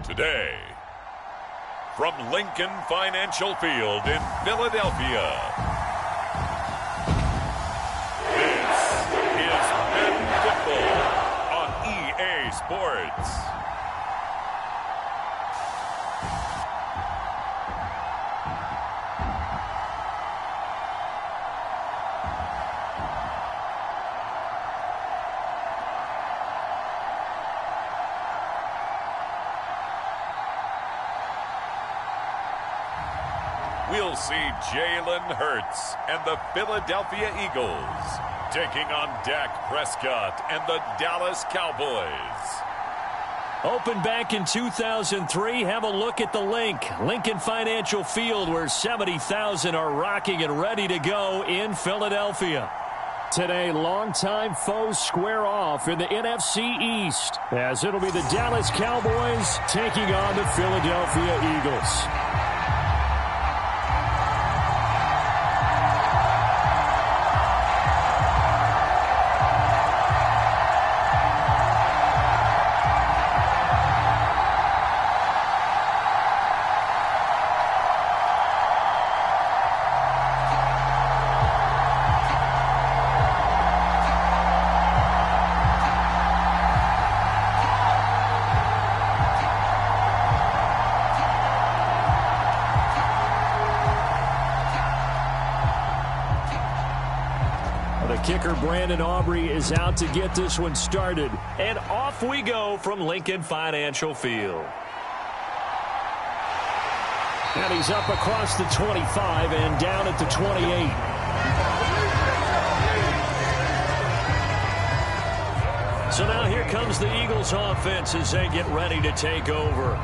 Today, from Lincoln Financial Field in Philadelphia, this is Madden Football on EA Sports. We'll see Jalen Hurts and the Philadelphia Eagles taking on Dak Prescott and the Dallas Cowboys. Opened back in 2003, have a look at the link. Lincoln Financial Field, where 70,000 are rocking and ready to go in Philadelphia. Today, longtime foes square off in the NFC East, as it'll be the Dallas Cowboys taking on the Philadelphia Eagles. Kicker Brandon Aubrey is out to get this one started. And off we go from Lincoln Financial Field. And he's up across the 25 and down at the 28. So now here comes the Eagles offense as they get ready to take over.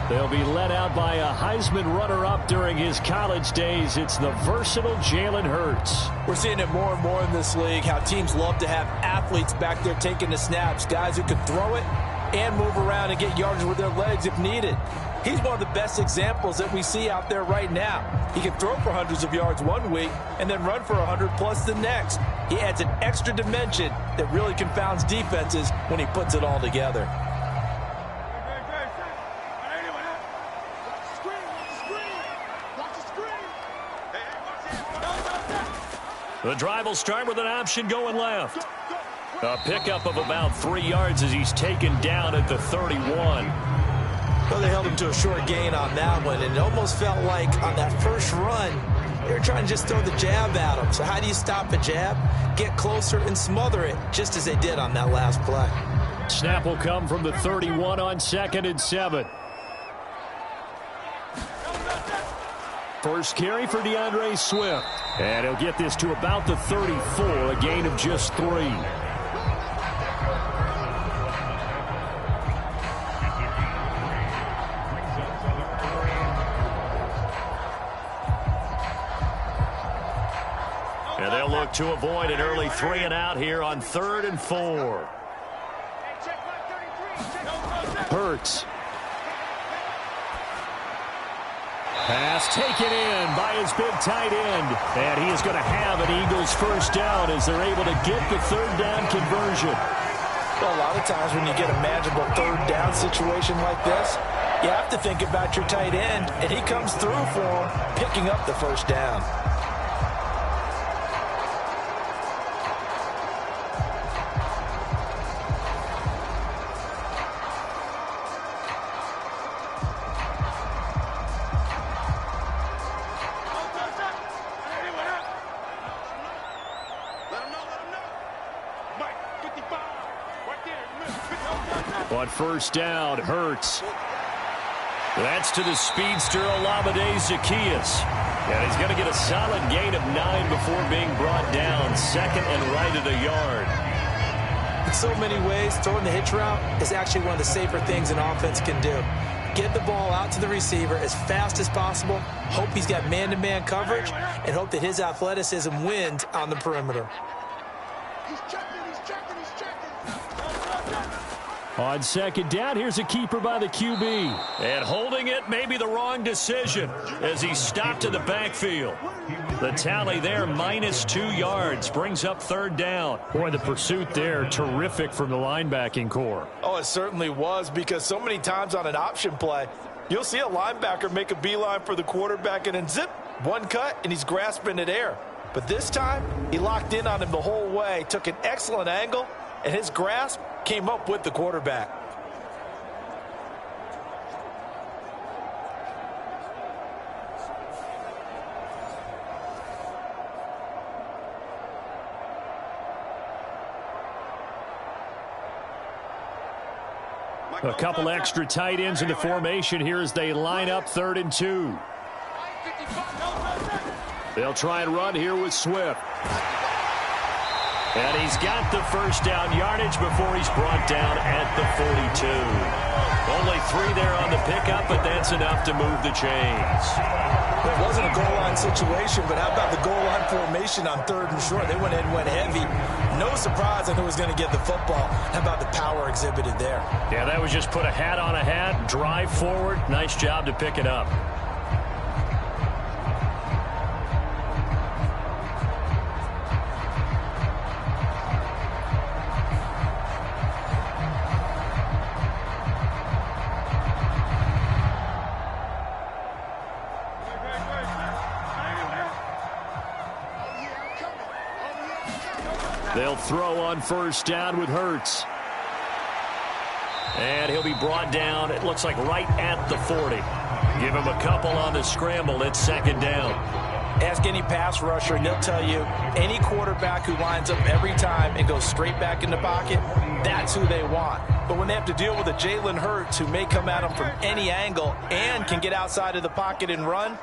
They'll be led out by a Heisman runner-up during his college days. It's the versatile Jalen Hurts. We're seeing it more and more in this league, how teams love to have athletes back there taking the snaps, guys who can throw it and move around and get yardage with their legs if needed. He's one of the best examples that we see out there right now. He can throw for hundreds of yards one week and then run for 100+ the next. He adds an extra dimension that really confounds defenses when he puts it all together. The drive will start with an option going left. A pickup of about 3 yards as he's taken down at the 31. Well, they held him to a short gain on that one, and it almost felt like on that first run, they were trying to just throw the jab at him. So how do you stop a jab? Get closer and smother it, just as they did on that last play. Snap will come from the 31 on 2nd and 7. First carry for DeAndre Swift. And he'll get this to about the 34, a gain of just 3. And they'll look to avoid an early 3 and out here on 3rd and 4. Hurts. Pass taken in by his big tight end. And he is going to have an Eagles first down as they're able to get the 3rd down conversion. Well, a lot of times when you get a manageable 3rd down situation like this, you have to think about your tight end, and he comes through for him, picking up the first down. On first down, Hurts. That's to the speedster, Olamide Zaccheaus. And he's going to get a solid gain of 9 before being brought down. 2nd and right at a yard. In so many ways, throwing the hitch route is actually one of the safer things an offense can do. Get the ball out to the receiver as fast as possible, hope he's got man-to-man coverage, and hope that his athleticism wins on the perimeter. On second down, here's a keeper by the QB. And holding it may be the wrong decision as he stopped in the backfield. The tally there, -2 yards, brings up third down. Boy, the pursuit there, terrific from the linebacking core. Oh, it certainly was, because so many times on an option play, you'll see a linebacker make a beeline for the quarterback and then zip, one cut, and he's grasping at air. But this time, he locked in on him the whole way, took an excellent angle, and his grasp came up with the quarterback. A couple extra tight ends in the formation here as they line up 3rd and 2. They'll try and run here with Swift. And he's got the first down yardage before he's brought down at the 42. Only 3 there on the pickup, but that's enough to move the chains. It wasn't a goal line situation, but how about the goal line formation on 3rd and short? They went in and went heavy. No surprise on who was going to get the football. How about the power exhibited there? Yeah, that was just put a hat on a hat, drive forward. Nice job to pick it up. They'll throw on first down with Hurts. And he'll be brought down, it looks like right at the 40. Give him a couple on the scramble. It's 2nd down. Ask any pass rusher, and they'll tell you any quarterback who lines up every time and goes straight back in the pocket, that's who they want. But when they have to deal with a Jalen Hurts who may come at them from any angle and can get outside of the pocket and run,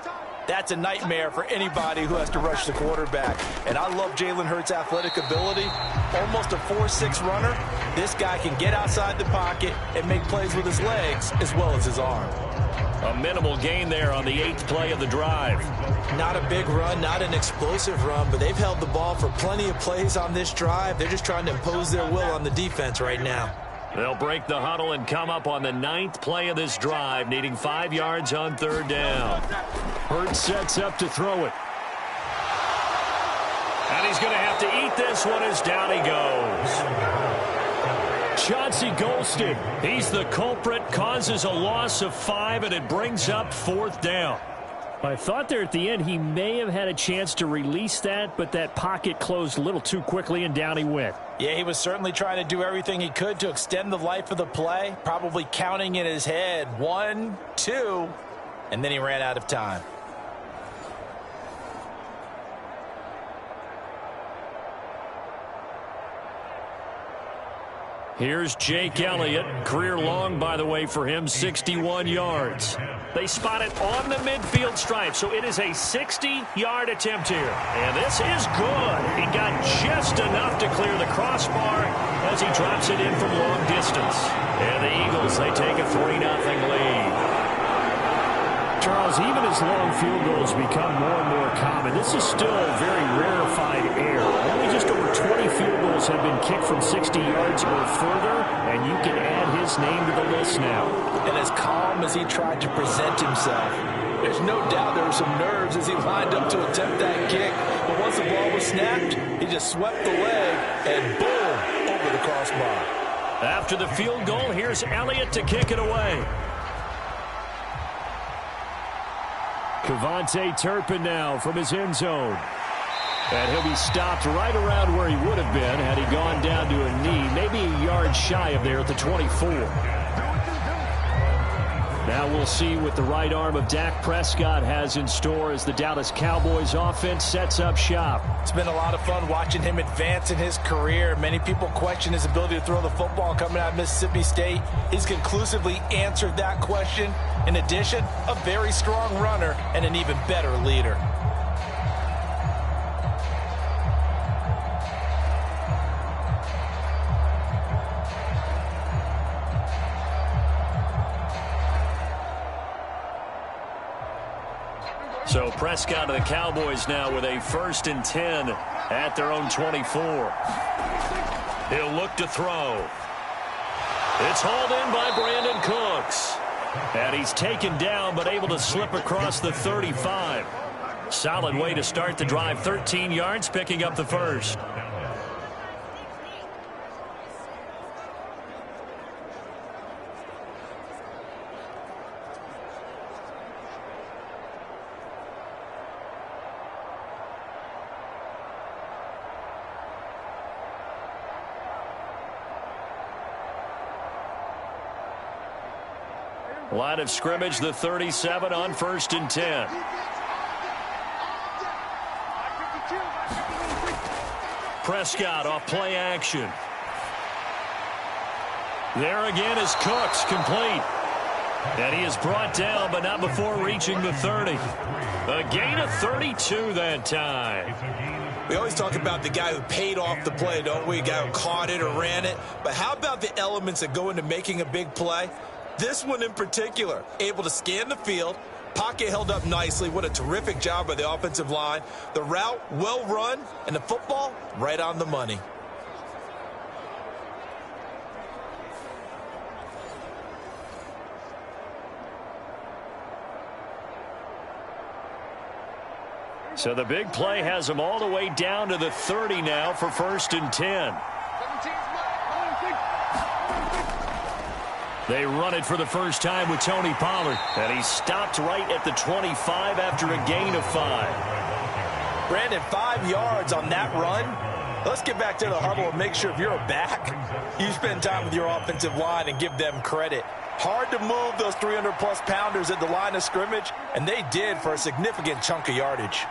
that's a nightmare for anybody who has to rush the quarterback. And I love Jalen Hurts' athletic ability. Almost a 4.6 runner. This guy can get outside the pocket and make plays with his legs as well as his arm. A minimal gain there on the 8th play of the drive. Not a big run, not an explosive run, but they've held the ball for plenty of plays on this drive. They're just trying to impose their will on the defense right now. They'll break the huddle and come up on the 9th play of this drive, needing 5 yards on 3rd down. Hurts sets up to throw it. And he's going to have to eat this one as down he goes. Chauncey Golston, he's the culprit, causes a loss of 5, and it brings up 4th down. I thought there at the end he may have had a chance to release that, but that pocket closed a little too quickly, and down he went. Yeah, he was certainly trying to do everything he could to extend the life of the play, probably counting in his head 1, 2, and then he ran out of time. Here's Jake Elliott. Career long, by the way, for him, 61 yards. They spot it on the midfield stripe, so it is a 60-yard attempt here. And this is good. He got just enough to clear the crossbar as he drops it in from long distance. And the Eagles, they take a 3-0 lead. Charles, even as long field goals become more and more common, this is still a very rarefied air. Only just over 20 field goals have been kicked from 60 yards or further, and you can add his name to the list now. And as calm as he tried to present himself, there's no doubt there were some nerves as he lined up to attempt that kick. But once the ball was snapped, he just swept the leg and boom, over the crossbar. After the field goal, here's Elliott to kick it away. Kevontae Turpin now from his end zone. And he'll be stopped right around where he would have been had he gone down to a knee, maybe a yard shy of there at the 24. Now we'll see what the right arm of Dak Prescott has in store as the Dallas Cowboys offense sets up shop. It's been a lot of fun watching him advance in his career. Many people question his ability to throw the football coming out of Mississippi State. He's conclusively answered that question. In addition, a very strong runner and an even better leader. So Prescott and the Cowboys now with a 1st and 10 at their own 24. He'll look to throw. It's hauled in by Brandon Cooks. And he's taken down but able to slip across the 35. Solid way to start the drive. 13 yards, picking up the first. Line of scrimmage, the 37 on 1st and 10. Prescott off play action. There again is Cooks, complete. And he is brought down, but not before reaching the 30. A gain of 32 that time. We always talk about the guy who paid off the play, don't we? A guy who caught it or ran it. But how about the elements that go into making a big play? This one in particular, able to scan the field, pocket held up nicely. What a terrific job by the offensive line. The route, well run, and the football, right on the money. So the big play has them all the way down to the 30 now for 1st and 10. They run it for the first time with Tony Pollard. And he stopped right at the 25 after a gain of 5. Brandon, 5 yards on that run. Let's get back to the huddle and make sure if you're a back, you spend time with your offensive line and give them credit. Hard to move those 300-plus pounders at the line of scrimmage, and they did for a significant chunk of yardage.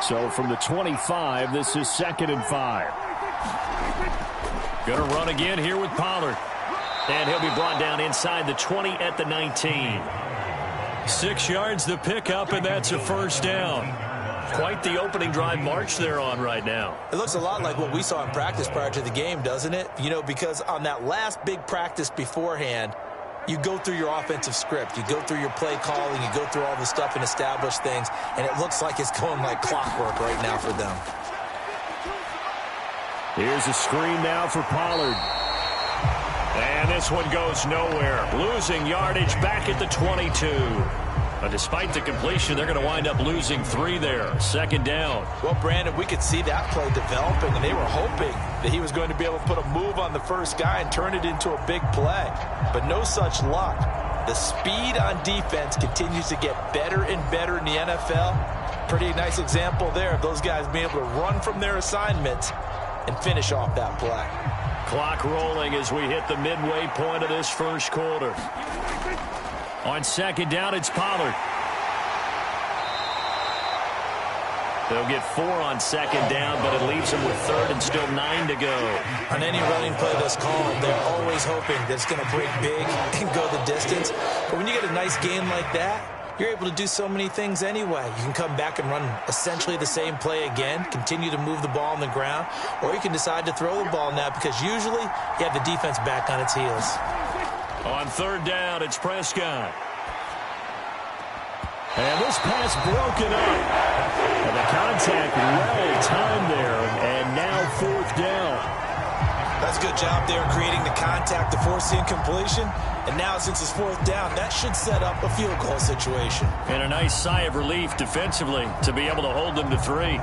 So from the 25, this is 2nd and 5. Going to run again here with Pollard. And he'll be brought down inside the 20 at the 19. 6 yards the pickup, and that's a first down. Quite the opening drive march they're on right now. It looks a lot like what we saw in practice prior to the game, doesn't it? You know, because on that last big practice beforehand, you go through your offensive script. You go through your play calling. You go through all the stuff and establish things. And it looks like it's going like clockwork right now for them. Here's a screen now for Pollard. And this one goes nowhere. Losing yardage back at the 22. But despite the completion, they're going to wind up losing 3 there. 2nd down. Well, Brandon, we could see that play developing, and they were hoping that he was going to be able to put a move on the first guy and turn it into a big play. But no such luck. The speed on defense continues to get better and better in the NFL. Pretty nice example there of those guys being able to run from their assignments and finish off that play. Clock rolling as we hit the midway point of this first quarter. On 2nd down, it's Pollard. They'll get 4 on 2nd down, but it leaves them with 3rd and still 9 to go. On any running play that's called, they're always hoping that it's going to break big and go the distance. But when you get a nice game like that, you're able to do so many things anyway. You can come back and run essentially the same play again, continue to move the ball on the ground, or you can decide to throw the ball now because usually you have the defense back on its heels. On 3rd down, it's Prescott. And this pass broken up. And the contact well timed there, and now 4th down. That's a good job there creating the contact to force the incompletion. And now since it's 4th down, that should set up a field goal situation. And a nice sigh of relief defensively to be able to hold them to 3.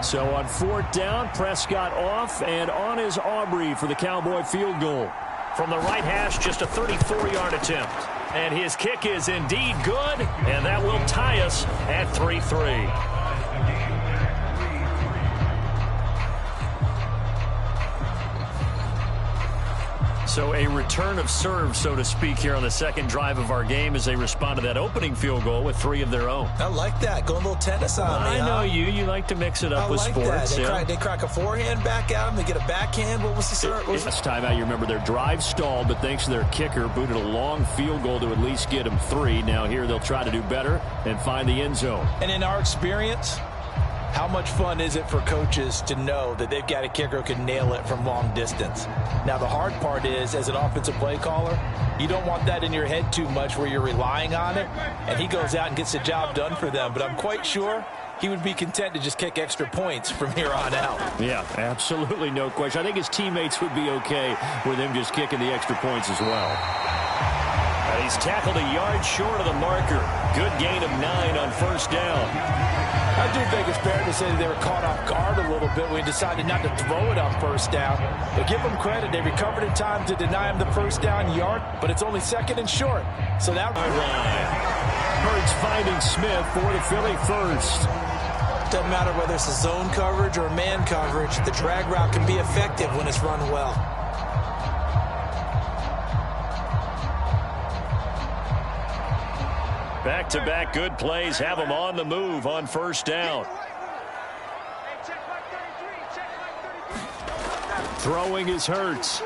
So on 4th down, Prescott off, and on is Aubrey for the Cowboy field goal. From the right hash, just a 34-yard attempt. And his kick is indeed good, and that will tie us at 3-3. So a return of serve, so to speak, here on the 2nd drive of our game as they respond to that opening field goal with 3 of their own. I like that. Going a little tennis on me. I know you like to mix it up with sports. They crack a forehand back at them. They get a backhand. What was the serve? Last time out, you remember their drive stalled, but thanks to their kicker, booted a long field goal to at least get them 3. Now here they'll try to do better and find the end zone. And in our experience, How much fun is it for coaches to know that they've got a kicker who can nail it from long distance? Now, the hard part is, as an offensive play caller, you don't want that in your head too much where you're relying on it, and he goes out and gets the job done for them. But I'm quite sure he would be content to just kick extra points from here on out. Yeah, absolutely no question. I think his teammates would be okay with him just kicking the extra points as well. He's tackled a yard short of the marker. Good gain of 9 on first down. I do think it's fair to say that they were caught off guard a little bit when he decided not to throw it on first down. But give them credit. They recovered in time to deny him the first down yard, but it's only second and short. So that line. Hurts finding Smith for the Philly first. Doesn't matter whether it's a zone coverage or man coverage. The drag route can be effective when it's run well. Back-to-back good plays have him on the move on first down. Throwing is Hurts.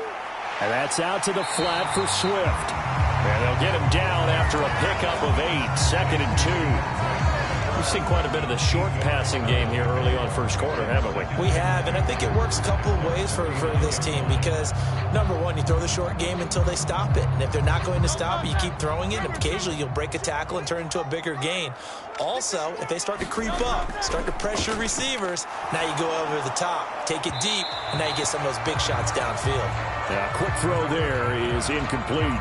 And that's out to the flat for Swift. And they'll get him down after a pickup of 8, second and 2. We've seen quite a bit of the short passing game here early on first quarter, haven't we? We have, and I think it works a couple of ways for this team because, number one, you throw the short game until they stop it. And if they're not going to stop it, you keep throwing it, and occasionally you'll break a tackle and turn it into a bigger gain. Also, if they start to creep up, start to pressure receivers, now you go over the top, take it deep, and now you get some of those big shots downfield. Yeah, quick throw there is incomplete.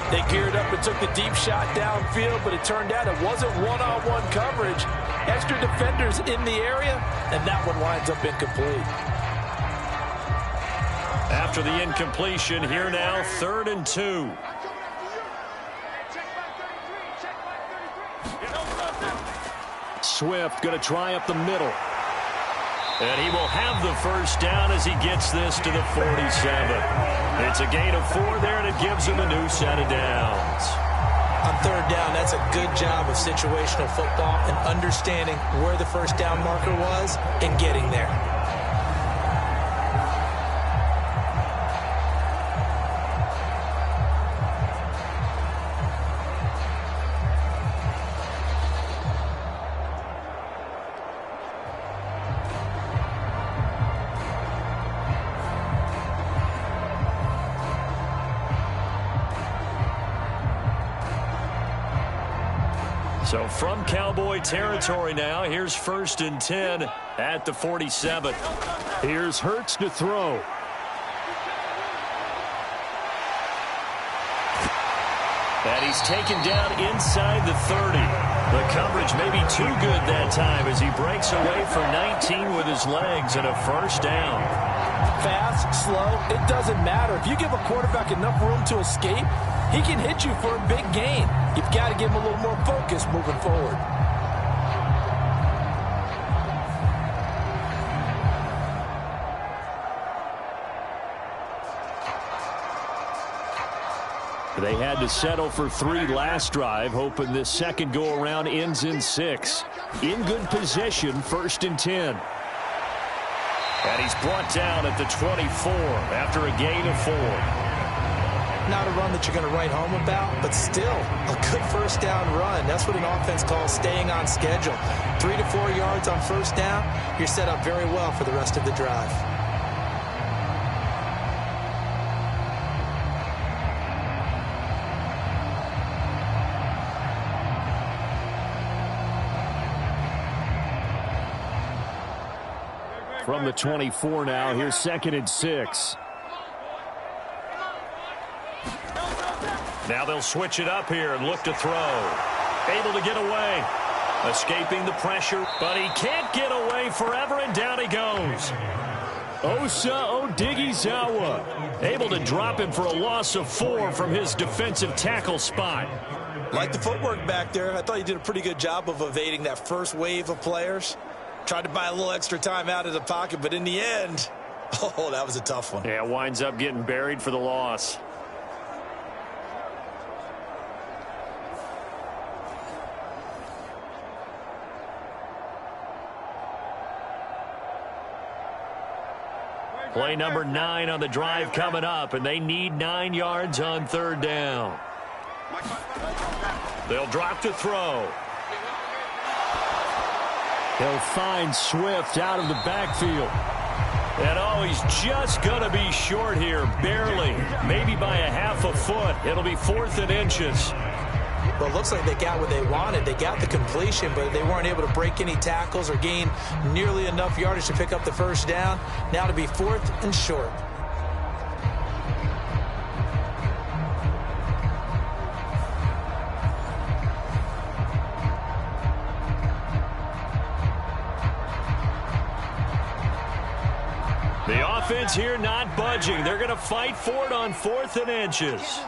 They geared up and took the deep shot downfield, but it turned out it wasn't one-on-one coverage. Extra defenders in the area, and that one winds up incomplete. After the incompletion, here now, 3rd and 2. Swift going to try up the middle. And he will have the first down as he gets this to the 47. It's a gain of 4 there, and it gives him a new set of downs. On 3rd down, that's a good job of situational football and understanding where the first down marker was and getting there. So from Cowboy territory now, here's 1st and 10 at the 47. Here's Hurts to throw. And he's taken down inside the 30. The coverage may be too good that time as he breaks away for 19 with his legs and a first down. Fast, slow, it doesn't matter. If you give a quarterback enough room to escape, he can hit you for a big gain. You've got to give him a little more focus moving forward. They had to settle for 3 last drive, hoping this second go-around ends in 6. In good position, 1st and 10. And he's brought down at the 24 after a gain of 4. Not a run that you're going to write home about, but still a good first down run. That's what an offense calls staying on schedule. 3 to 4 yards on first down, you're set up very well for the rest of the drive. From the 24 now, here's 2nd and 6. Now they'll switch it up here and look to throw. Able to get away. Escaping the pressure, but he can't get away forever, and down he goes. Osa Odighizuwa able to drop him for a loss of 4 from his defensive tackle spot. Like the footwork back there, I thought he did a pretty good job of evading that first wave of players. Tried to buy a little extra time out of the pocket, but in the end, oh, that was a tough one. Yeah, winds up getting buried for the loss. Play number 9 on the drive coming up, and they need 9 yards on 3rd down. They'll drop to throw. He'll find Swift out of the backfield. And oh, he's just going to be short here, barely, maybe by a half a foot. It'll be 4th and inches. Well, it looks like they got what they wanted. They got the completion, but they weren't able to break any tackles or gain nearly enough yardage to pick up the first down. Now to be 4th and short. The offense here not budging. They're going to fight for it on 4th and inches.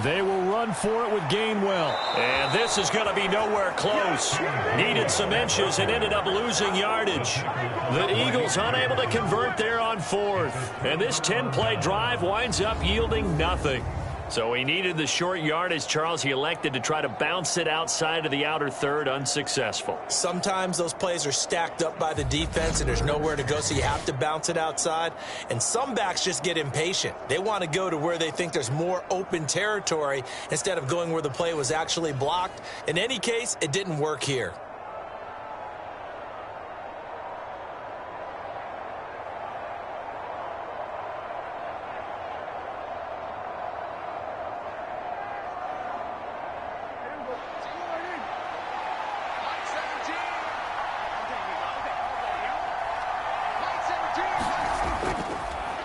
They will run for it with Gainwell. And this is going to be nowhere close. Needed some inches and ended up losing yardage. The Eagles unable to convert there on 4th. And this 10-play drive winds up yielding nothing. So he needed the short yardage, Charles. He elected to try to bounce it outside of the outer third, unsuccessful. Sometimes those plays are stacked up by the defense and there's nowhere to go, so you have to bounce it outside. And some backs just get impatient. They want to go to where they think there's more open territory instead of going where the play was actually blocked. In any case, it didn't work here.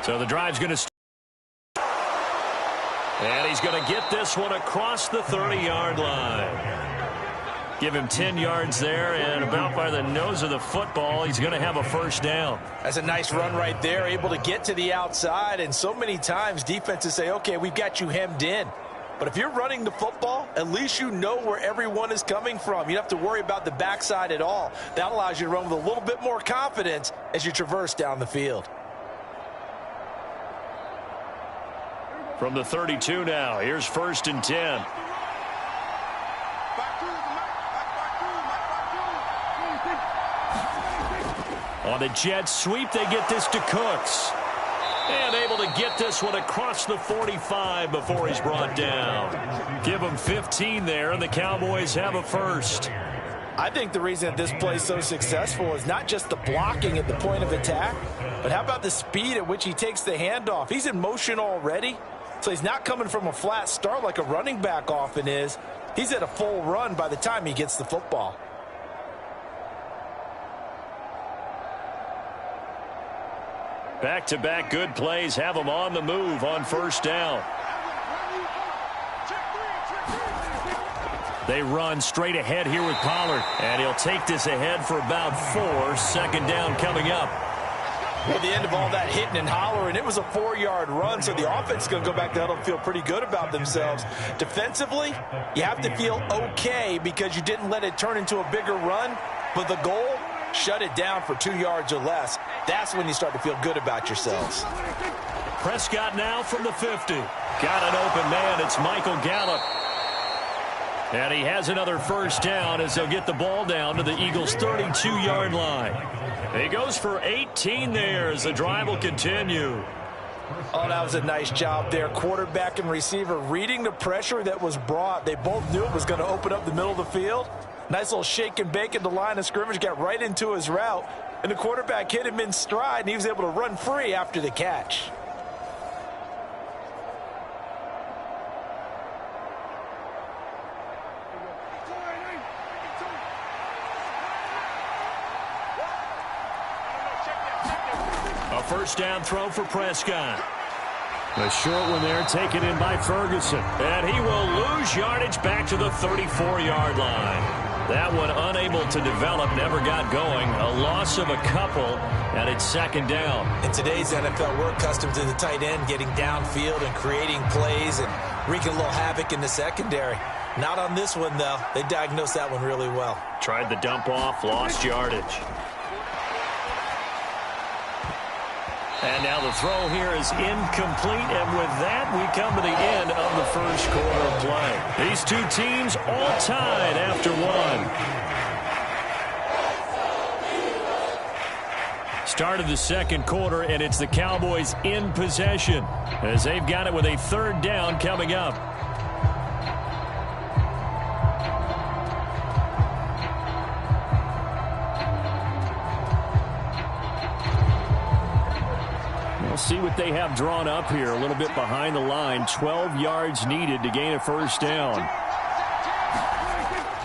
So the drive's going to start. And he's going to get this one across the 30-yard line. Give him 10 yards there, and about by the nose of the football, he's going to have a first down. That's a nice run right there, able to get to the outside. And so many times defenses say, okay, we've got you hemmed in. But if you're running the football, at least you know where everyone is coming from. You don't have to worry about the backside at all. That allows you to run with a little bit more confidence as you traverse down the field. From the 32 now, here's 1st and 10. On the jet sweep, they get this to Cooks. And able to get this one across the 45 before he's brought down. Give him 15 there, and the Cowboys have a first. I think the reason that this play is so successful is not just the blocking at the point of attack, but how about the speed at which he takes the handoff? He's in motion already, so he's not coming from a flat start like a running back often is. He's at a full run by the time he gets the football. Back-to-back good plays have him on the move on first down. They run straight ahead here with Pollard, and he'll take this ahead for about 4. 2nd down coming up. Well, the end of all that hitting and hollering, it was a 4-yard run, so the offense is going to go back to huddle and feel pretty good about themselves. Defensively, you have to feel okay because you didn't let it turn into a bigger run, but the goal, shut it down for 2 yards or less. That's when you start to feel good about yourselves. Prescott now from the 50. Got an open man. It's Michael Gallup. And he has another first down as they'll get the ball down to the Eagles' 32-yard line. He goes for 18 there as the drive will continue. Oh, that was a nice job there. Quarterback and receiver reading the pressure that was brought. They both knew it was going to open up the middle of the field. Nice little shake and bake at the line of scrimmage, got right into his route. And the quarterback hit him in stride, and he was able to run free after the catch. A first down throw for Prescott. A short one there taken in by Ferguson. And he will lose yardage back to the 34-yard line. That one unable to develop, never got going. A loss of a couple, and it's 2nd down. In today's NFL, we're accustomed to the tight end getting downfield and creating plays and wreaking a little havoc in the secondary. Not on this one, though. They diagnosed that one really well. Tried the dump off, lost yardage. And now the throw here is incomplete, and with that, we come to the end of the first quarter of play. These two teams all tied after one. Start of the 2nd quarter, and it's the Cowboys in possession as they've got it with a 3rd down coming up. see what they have drawn up here. A little bit behind the line. 12 yards needed to gain a first down.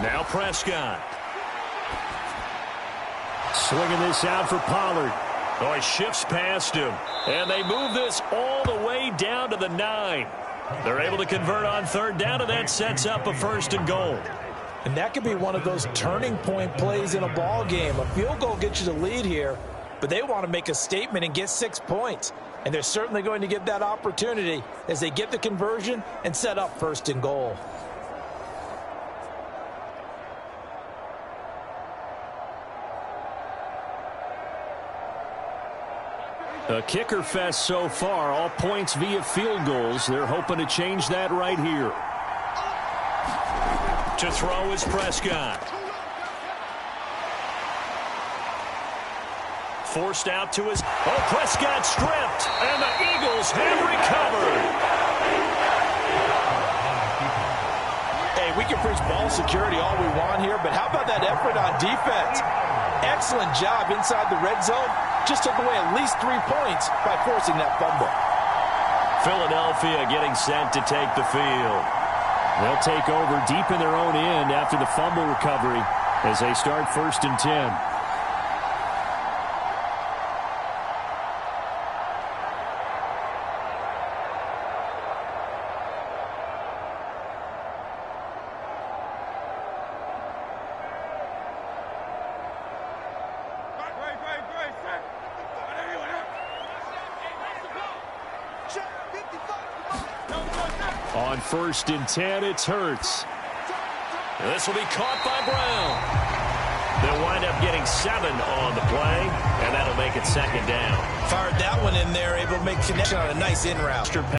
Now Prescott. Swinging this out for Pollard. Oh, he shifts past him. And they move this all the way down to the 9. They're able to convert on third down, and that sets up a first and goal. And that could be one of those turning point plays in a ball game. A field goal gets you the lead here, but they want to make a statement and get 6 points. And they're certainly going to get that opportunity as they get the conversion and set up first and goal. A kicker fest so far, all points via field goals. They're hoping to change that right here. To throw is Prescott. Forced out to his... Oh, Prescott stripped, and the Eagles have recovered. Hey, we can preach ball security all we want here, but how about that effort on defense? Excellent job inside the red zone. Just took away at least 3 points by forcing that fumble. Philadelphia getting set to take the field. They'll take over deep in their own end after the fumble recovery as they start first and 10. On first and 10, it's Hurts. This will be caught by Brown. They'll wind up getting 7 on the play, and that'll make it second down. Fired that one in there, able to make connection on a nice in route.